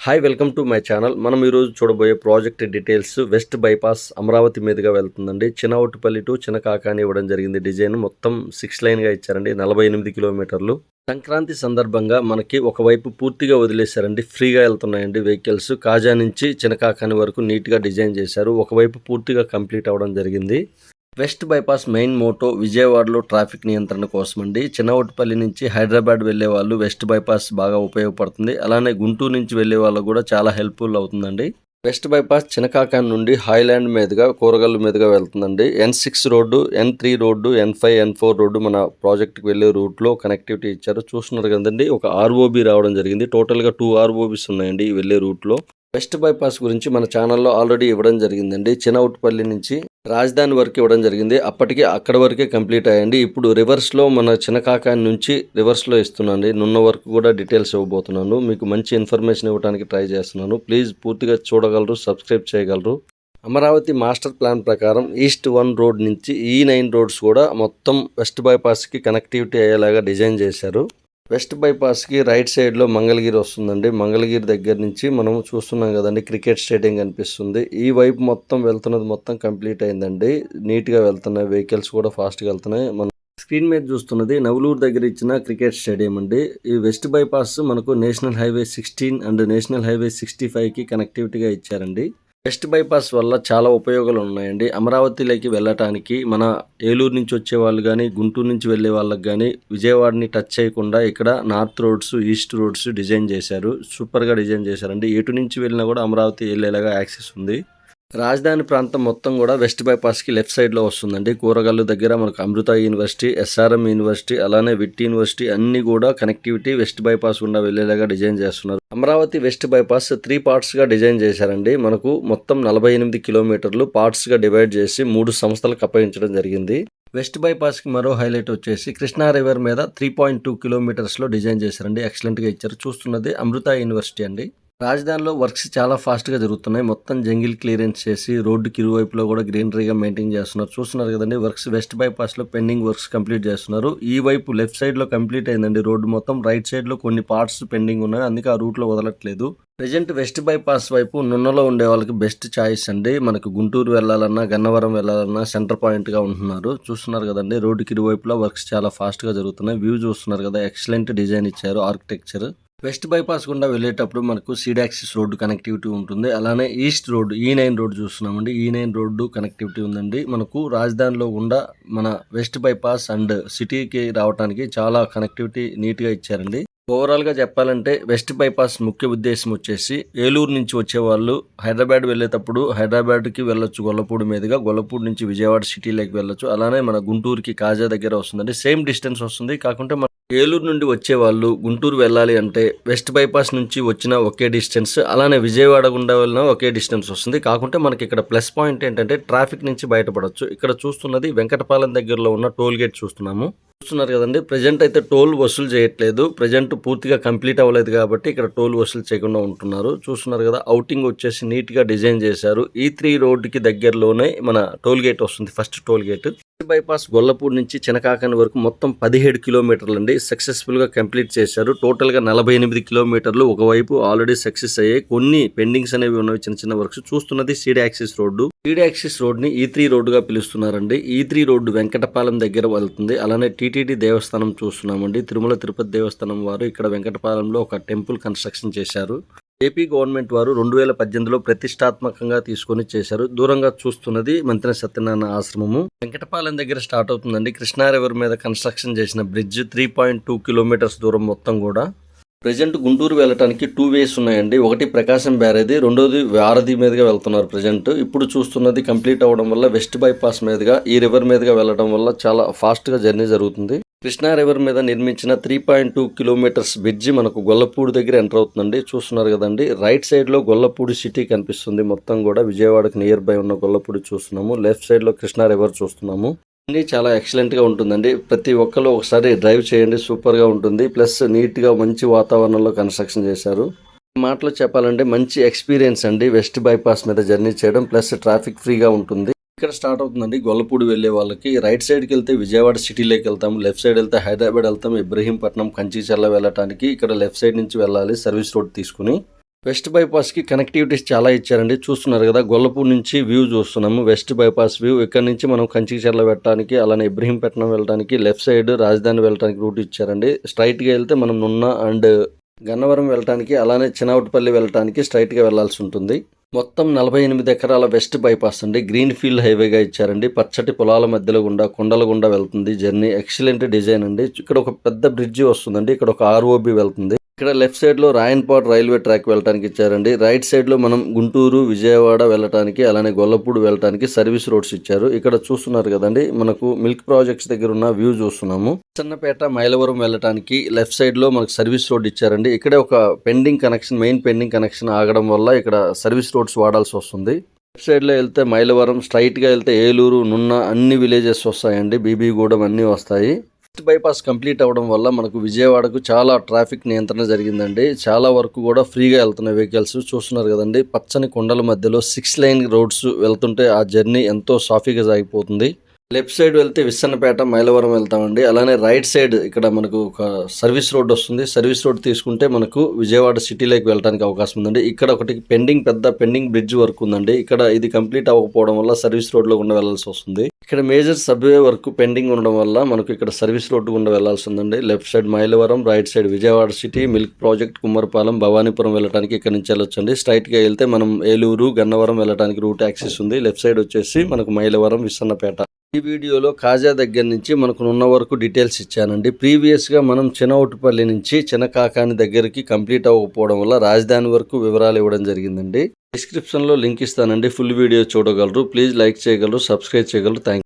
Hi welcome to my channel. మనం ఈరోజు చూడబోయే project details. West bypass Amaravati మీదుగా వెళ్తుందండి. చినౌటుపల్లి టు చినకాకాని ఇవ్వడం జరిగింది. డిజైన్ మొత్తం 6 లైన్గా ఇచ్చారండి. 48 కిలోమీటర్లు. సంక్రాంతి సందర్భంగా మనకి ఒకవైపు పూర్తిగా వదిలేశారండి. ఫ్రీగా వెళ్తున్నాయండి వెహికల్స్. కాజా నుంచి చినకాకాని వరకు నీట్గా డిజైన్ చేశారు. ఒకవైపు పూర్తిగా కంప్లీట్ అవ్వడం జరిగింది. వెస్ట్ బైపాస్ మెయిన్ మోటో విజయవాడలో ట్రాఫిక్ నియంత్రణ కోసమండి. చినౌటుపల్లి నుంచి హైదరాబాద్ వెళ్లే వాళ్ళు వెస్ట్ బైపాస్ బాగా ఉపయోగపడుతుంది. అలానే గుంటూరు నుంచి వెళ్లే వాళ్ళకు కూడా చాలా హెల్ప్ఫుల్ అవుతుందండి. వెస్ట్ బైపాస్ చినకాకాని నుండి హైలాండ్ మీదుగా కూరగల్లు మీదుగా వెళ్తుందండి. N6 road, N3 road, N5, N4 road మన ప్రాజెక్ట్కి వెళ్లే రూట్లో కనెక్టివిటీ ఇచ్చారు. చూస్తున్నారు కదండి, ఒక ROB రావడం జరిగింది. టోటల్గా 2 ROBs ఉన్నాయండి ఈ వెళ్లే రూట్లో. వెస్ట్ బైపాస్ గురించి మన ఛానల్లో ఆల్రెడీ ఇవ్వడం జరిగిందండి. చినౌటుపల్లి నుంచి రాజధాని వరకు ఇవ్వడం జరిగింది. అప్పటికి అక్కడ వరకే కంప్లీట్ అయ్యండి. ఇప్పుడు రివర్స్లో మన చినకాకాని నుంచి రివర్స్లో ఇస్తున్నాను. నున్న వరకు కూడా డీటెయిల్స్ ఇవ్వబోతున్నాను. మీకు మంచి ఇన్ఫర్మేషన్ ఇవ్వడానికి ట్రై చేస్తున్నాను. ప్లీజ్ పూర్తిగా చూడగలరు, సబ్స్క్రైబ్ చేయగలరు. అమరావతి మాస్టర్ ప్లాన్ ప్రకారం ఈస్ట్ 1 రోడ్ నుంచి E9 రోడ్స్ కూడా మొత్తం వెస్ట్ బైపాస్కి కనెక్టివిటీ అయ్యేలాగా డిజైన్ చేశారు. వెస్ట్ బైపాస్కి రైట్ సైడ్లో మంగళగిరి వస్తుందండి. మంగళగిరి దగ్గర నుంచి మనం చూస్తున్నాం కదండి, క్రికెట్ స్టేడియం కనిపిస్తుంది. ఈ వైపు మొత్తం వెళ్తున్నది మొత్తం కంప్లీట్ అయిందండి. నీట్గా వెళ్తున్నాయి వెహికల్స్ కూడా, ఫాస్ట్గా వెళ్తున్నాయి. మనం స్క్రీన్ మీద చూస్తున్నది నవలూరు దగ్గర ఇచ్చిన క్రికెట్ స్టేడియం అండి. ఈ వెస్ట్ బైపాస్ మనకు national highway 16 and national highway 65కి కనెక్టివిటీగా ఇచ్చారండి. వెస్ట్ బైపాస్ వల్ల చాలా ఉపయోగాలు ఉన్నాయండి. అమరావతిలోకి వెళ్ళటానికి మన ఏలూరు నుంచి వచ్చే వాళ్ళు కానీ, గుంటూరు నుంచి వెళ్ళే వాళ్ళకి కానీ విజయవాడని టచ్ చేయకుండా ఇక్కడ north roads, east roads design చేశారు. సూపర్గా డిజైన్ చేశారండి. ఎటు నుంచి వెళ్ళినా కూడా అమరావతి వెళ్ళేలాగా యాక్సెస్ ఉంది. రాజధాని ప్రాంతం మొత్తం కూడా వెస్ట్ బైపాస్కి లెఫ్ట్ సైడ్లో వస్తుందండి. కూరగాయల దగ్గర మనకు అమృత యూనివర్సిటీ, SRM యూనివర్సిటీ, అలానే విట్ యూనివర్సిటీ అన్ని కూడా కనెక్టివిటీ వెస్ట్ బైపాస్ గుండా వెళ్ళేలాగా డిజైన్ చేస్తున్నారు. అమరావతి వెస్ట్ బైపాస్ 3 పార్ట్స్గా డిజైన్ చేశారండి. మనకు మొత్తం 48 కిలోమీటర్లు పార్ట్స్గా డివైడ్ చేసి 3 సంస్థలకు అప్పగించడం జరిగింది. వెస్ట్ బైపాస్కి మరో హైలైట్ వచ్చేసి కృష్ణా రివర్ మీద 3.2 కిలోమీటర్స్లో డిజైన్ చేశారండి. ఎక్సలెంట్గా ఇచ్చారు. చూస్తున్నది అమృత యూనివర్సిటీ అండి. రాజధానిలో వర్క్స్ చాలా ఫాస్ట్గా జరుగుతున్నాయి. మొత్తం జంగిల్ క్లియరెన్స్ చేసి రోడ్డుకి ఇరువైపులో కూడా గ్రీనరీగా మెయింటైన్ చేస్తున్నారు. చూస్తున్నారు కదండి, వర్క్స్ వెస్ట్ బైపాస్లో పెండింగ్ వర్క్స్ కంప్లీట్ చేస్తున్నారు. ఈ వైపు లెఫ్ట్ సైడ్లో కంప్లీట్ అయిందండి రోడ్డు మొత్తం. రైట్ సైడ్లో కొన్ని పార్ట్స్ పెండింగ్ ఉన్నాయి, అందుకే ఆ రూట్లో వదలట్లేదు. ప్రజెంట్ వెస్ట్ బైపాస్ వైపు నున్నలో ఉండే వాళ్ళకి బెస్ట్ చాయిస్ అండి. మనకు గుంటూరు వెళ్ళాలన్నా, గన్నవరం వెళ్ళాలన్నా సెంటర్ పాయింట్గా ఉంటున్నారు. చూస్తున్నారు కదండి, రోడ్డుకి ఇరువైపులో వర్క్స్ చాలా ఫాస్ట్గా జరుగుతున్నాయి. వ్యూ చూస్తున్నారు కదా, ఎక్సలెంట్ డిజైన్ ఇచ్చారు, ఆర్కిటెక్చర్. వెస్ట్ బైపాస్ గుండా వెళ్ళేటప్పుడు మనకు సీడ్ యాక్సిస్ రోడ్డు కనెక్టివిటీ ఉంటుంది. అలానే ఈస్ట్ రోడ్డు E9 రోడ్డు చూస్తున్నామండి. E9 రోడ్డు కనెక్టివిటీ ఉందండి. మనకు రాజధానిలో గుండా మన వెస్ట్ బైపాస్ అండ్ సిటీకి రావడానికి చాలా కనెక్టివిటీ నీట్గా ఇచ్చారండి. ఓవరాల్గా చెప్పాలంటే వెస్ట్ బైపాస్ ముఖ్య ఉద్దేశం వచ్చేసి ఏలూరు నుంచి వచ్చే వాళ్ళు హైదరాబాద్ వెళ్ళేటప్పుడు హైదరాబాద్కి వెళ్ళొచ్చు గొల్లపూడి మీదుగా, గొల్లపూడి నుంచి విజయవాడ సిటీలోకి వెళ్ళొచ్చు. అలానే మన గుంటూరుకి కాజా దగ్గర వస్తుందండి. సేమ్ డిస్టెన్స్ వస్తుంది. కాకుంటే మన ఏలూరు నుండి వచ్చే వాళ్ళు గుంటూరు వెళ్ళాలి అంటే వెస్ట్ బైపాస్ నుంచి వచ్చిన ఒకే డిస్టెన్స్, అలానే విజయవాడ గుండా వెళ్ళినా ఒకే డిస్టెన్స్ వస్తుంది. కాకుంటే మనకి ఇక్కడ ప్లస్ పాయింట్ ఏంటంటే ట్రాఫిక్ నుంచి బయటపడవచ్చు. ఇక్కడ చూస్తున్నది వెంకటపాలెం దగ్గరలో ఉన్న టోల్ గేట్ చూస్తున్నాము. చూస్తున్నారు కదండి, ప్రజెంట్ అయితే టోల్ వసూలు చేయట్లేదు. ప్రజెంట్ పూర్తిగా కంప్లీట్ అవ్వలేదు కాబట్టి ఇక్కడ టోల్ వసూలు చేయకుండా ఉంటున్నారు. చూస్తున్నారు కదా, అవుటింగ్ వచ్చేసి నీట్గా డిజైన్ చేశారు. E3 రోడ్డుకి దగ్గరలోనే మన టోల్ గేట్ వస్తుంది, first toll gate. Bypass Gollapudi నుంచి చినకాకాని వరకు మొత్తం 17 కిలోమీటర్లు అండి సక్సెస్ఫుల్గా కంప్లీట్ చేశారు. టోటల్గా 48 కిలోమీటర్లు ఒకవైపు ఆల్రెడీ సక్సెస్ అయ్యాయి. కొన్ని పెండింగ్స్ అనేవి ఉన్నవి, చిన్న చిన్న వర్క్స్. చూస్తున్నది seed access road. Seed access రోడ్ని E3 రోడ్డుగా పిలుస్తున్నారండి. E3 రోడ్డు వెంకటపాలెం దగ్గర వెళ్తుంది. అలానే TTD దేవస్థానం చూస్తున్నామండి. తిరుమల తిరుపతి దేవస్థానం వారు ఇక్కడ వెంకటపాలెంలో ఒక టెంపుల్ కన్స్ట్రక్షన్ చేశారు. ఏపీ గవర్నమెంట్ వారు 2018లో ప్రతిష్టాత్మకంగా తీసుకొని చేశారు. దూరంగా చూస్తున్నది మంత్రి సత్యనారాయణ ఆశ్రమము. వెంకటపాలెం దగ్గర స్టార్ట్ అవుతుందండి. కృష్ణా రివర్ మీద కన్స్ట్రక్షన్ చేసిన బ్రిడ్జ్ 3.2 కిలోమీటర్స్ దూరం మొత్తం కూడా. ప్రజెంట్ గుంటూరు వెళ్ళటానికి 2 వేస్ ఉన్నాయండి. ఒకటి ప్రకాశం బ్యారేది, రెండోది వారధి మీదుగా వెళ్తున్నారు ప్రజెంట్. ఇప్పుడు చూస్తున్నది కంప్లీట్ అవ్వడం వల్ల వెస్ట్ బైపాస్ మీదుగా ఈ రివర్ మీదుగా వెళ్ళడం వల్ల చాలా ఫాస్ట్గా జర్నీ జరుగుతుంది. కృష్ణా రివర్ మీద నిర్మించిన 3.2 కిలోమీటర్స్ బ్రిడ్జి మనకు గొల్లపూడి దగ్గర ఎంటర్ అవుతుందండి. చూస్తున్నారు కదండి, రైట్ సైడ్లో గొల్లపూడి సిటీ కనిపిస్తుంది. మొత్తం కూడా విజయవాడకు నియర్ బై ఉన్న గొల్లపూడి చూస్తున్నాము. లెఫ్ట్ సైడ్లో కృష్ణా రివర్ చూస్తున్నాము. అన్నీ చాలా ఎక్సలెంట్గా ఉంటుందండి. ప్రతి ఒక్కరు ఒకసారి డ్రైవ్ చేయండి, సూపర్గా ఉంటుంది. ప్లస్ నీట్గా మంచి వాతావరణంలో కన్స్ట్రక్షన్ చేశారు. మాటలో చెప్పాలంటే మంచి ఎక్స్పీరియన్స్ అండి వెస్ట్ బైపాస్ మీద జర్నీ చేయడం. ప్లస్ ట్రాఫిక్ ఫ్రీగా ఉంటుంది. ఇక్కడ స్టార్ట్ అవుతుందండి గొల్లపూడి వెళ్ళే వాళ్ళకి. రైట్ సైడ్కి వెళ్తే విజయవాడ సిటీలోకి వెళ్తాం, లెఫ్ట్ సైడ్ వెళ్తే హైదరాబాద్ వెళ్తాం. ఇబ్రహీంపట్నం, కంచిచర్ల వెళ్ళటానికి ఇక్కడ లెఫ్ట్ సైడ్ నుంచి వెళ్ళాలి సర్వీస్ రోడ్ తీసుకుని. వెస్ట్ బైపాస్కి కనెక్టివిటీస్ చాలా ఇచ్చారండి. చూస్తున్నారు కదా, గొల్లపూడి నుంచి వ్యూ చూస్తున్నాము. West bypass view. ఇక్కడ నుంచి మనం కంచికచర్ల వెళ్ళటానికి, అలానే ఇబ్రహీంపట్నం వెళ్ళడానికి, లెఫ్ట్ సైడ్ రాజధాని వెళ్ళడానికి రూట్ ఇచ్చారండి. స్ట్రైట్గా వెళ్తే మనం నున్న అండ్ గన్నవరం వెళ్ళటానికి, అలానే చినౌటిపల్లి వెళ్ళటానికి స్ట్రైట్గా వెళ్లాల్సి ఉంటుంది. మొత్తం 48 ఎకరాల వెస్ట్ బైపాస్ అండి. గ్రీన్ ఫీల్డ్ హైవేగా ఇచ్చారండి. పచ్చటి పొలాల మధ్యలో గుండా, కొండల గుండా వెళ్తుంది జర్నీ. ఎక్సలెంట్ డిజైన్ అండి. ఇక్కడ ఒక పెద్ద బ్రిడ్జి వస్తుందండి. ఇక్కడ ఒక ఆర్ఓబి వెళ్తుంది. ఇక్కడ లెఫ్ట్ సైడ్ లో రాయన్పాడ్ రైల్వే ట్రాక్ వెళ్ళడానికి ఇచ్చారండి. రైట్ సైడ్ లో మనం గుంటూరు, విజయవాడ వెళ్ళటానికి, అలానే గొల్లపూడి వెళ్ళటానికి సర్వీస్ రోడ్స్ ఇచ్చారు. ఇక్కడ చూస్తున్నారు కదండి, మనకు మిల్క్ ప్రాజెక్ట్స్ దగ్గర ఉన్న వ్యూ చూస్తున్నాము. చిన్నపేట, మైలవరం వెళ్ళటానికి లెఫ్ట్ సైడ్ లో మనకు సర్వీస్ రోడ్ ఇచ్చారండి. ఇక్కడే ఒక pending connection, main pending connection ఆగడం వల్ల ఇక్కడ సర్వీస్ రోడ్స్ వాడాల్సి వస్తుంది. లెఫ్ట్ సైడ్ లో వెళ్తే మైలవరం, స్ట్రైట్ గా వెళ్తే ఏలూరు, నున్న అన్ని విలేజెస్ వస్తాయండి. బీబీగూడెం అన్ని వస్తాయి. బైపాస్ కంప్లీట్ అవ్వడం వల్ల మనకు విజయవాడకు చాలా ట్రాఫిక్ నియంత్రణ జరిగిందండి. చాలా వరకు కూడా ఫ్రీగా వెళ్తున్నాయి వెహికల్స్. చూస్తున్నారు కదండి, పచ్చని కొండల మధ్యలో 6 లైన్ రోడ్స్ వెళ్తుంటే ఆ జర్నీ ఎంతో సాఫీగా సాగిపోతుంది. లెఫ్ట్ సైడ్ వెళ్తే విస్సన్నపేట, మైలవరం వెళ్తామండి. అలానే రైట్ సైడ్ ఇక్కడ మనకు ఒక సర్వీస్ రోడ్ వస్తుంది. సర్వీస్ రోడ్ తీసుకుంటే మనకు విజయవాడ సిటీలోకి వెళ్ళడానికి అవకాశం ఉందండి. ఇక్కడ ఒకటి పెద్ద పెండింగ్ బ్రిడ్జ్ వర్క్ ఉందండి. ఇక్కడ ఇది కంప్లీట్ అవ్వకపోవడం వల్ల సర్వీస్ రోడ్ లో గుండా వెళ్లాల్సి వస్తుంది. ఇక్కడ మేజర్ సబ్వే వర్క్ పెండింగ్ ఉండడం వల్ల మనకు ఇక్కడ సర్వీస్ రోడ్ గుండా వెళ్లాల్సి ఉందండి. Left side Mylavaram, right side Vijayawada city, milk project, Kummarapalem, Bhavanipuram వెళ్ళడానికి ఇక్కడ నుంచి వెళ్ళొచ్చండి. స్ట్రైట్ గా వెళ్తే మనం ఏలూరు, గన్నవరం వెళ్ళడానికి రూట్ యాక్సెస్ ఉంది. లెఫ్ట్ సైడ్ వచ్చేసి మనకు మైలవరం, విస్సన్నపేట. ఈ వీడియోలో కాజా దగ్గర నుంచి మనకు ఉన్న వరకు డీటెయిల్స్ ఇచ్చానండి. ప్రీవియస్గా మనం చినౌటిపల్లి నుంచి చినకాకాని దగ్గరికి కంప్లీట్ అవ్వకపోవడం వల్ల రాజధాని వరకు వివరాలు ఇవ్వడం జరిగిందండి. డిస్క్రిప్షన్లో లింక్ ఇస్తానండి. ఫుల్ వీడియో చూడగలరు. ప్లీజ్ లైక్ చేయగలరు, సబ్స్క్రైబ్ చేయగలరు. థ్యాంక్